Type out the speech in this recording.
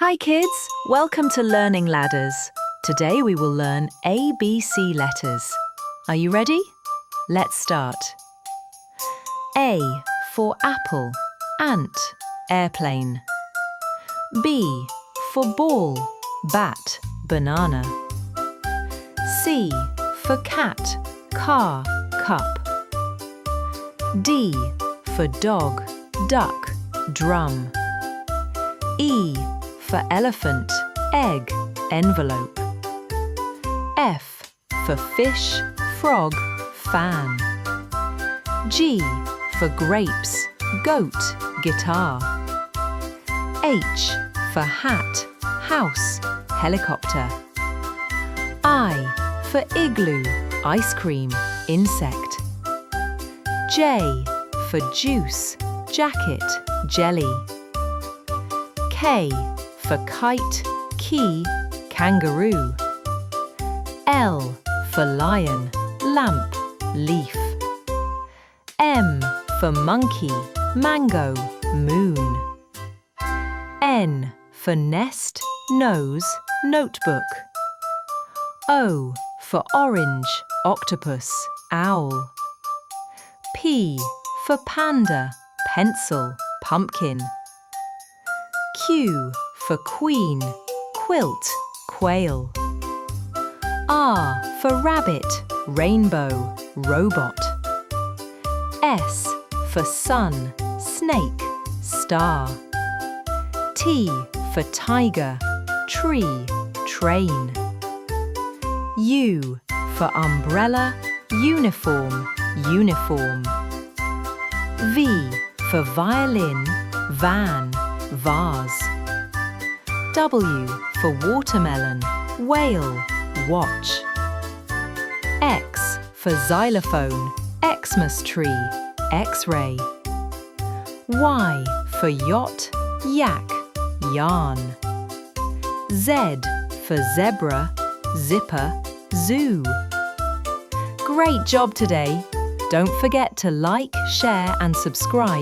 Hi kids, welcome to Learning Ladders. Today we will learn ABC letters. Are you ready? Let's start. A for apple, ant, airplane. B for ball, bat, banana. C for cat, car, cup. D for dog, duck, drum. E for elephant, egg, envelope. F for fish, frog, fan. G for grapes, goat, guitar. H for hat, house, helicopter. I for igloo, ice cream, insect. J for juice, jacket, jelly. K for kite, key, kangaroo. L for lion, lamp, leaf. M for monkey, mango, moon. N for nest, nose, notebook. O for orange, octopus, owl. P for panda, pencil, pumpkin. Q for queen, quilt, quail. R for rabbit, rainbow, robot. S for sun, snake, star. T for tiger, tree, train. U for umbrella, uniform, uniform. V for violin, van, vase. W for watermelon, whale, watch. X for xylophone, Xmas tree, X-ray. Y for yacht, yak, yarn. Z for zebra, zipper, zoo. Great job today! Don't forget to like, share and subscribe.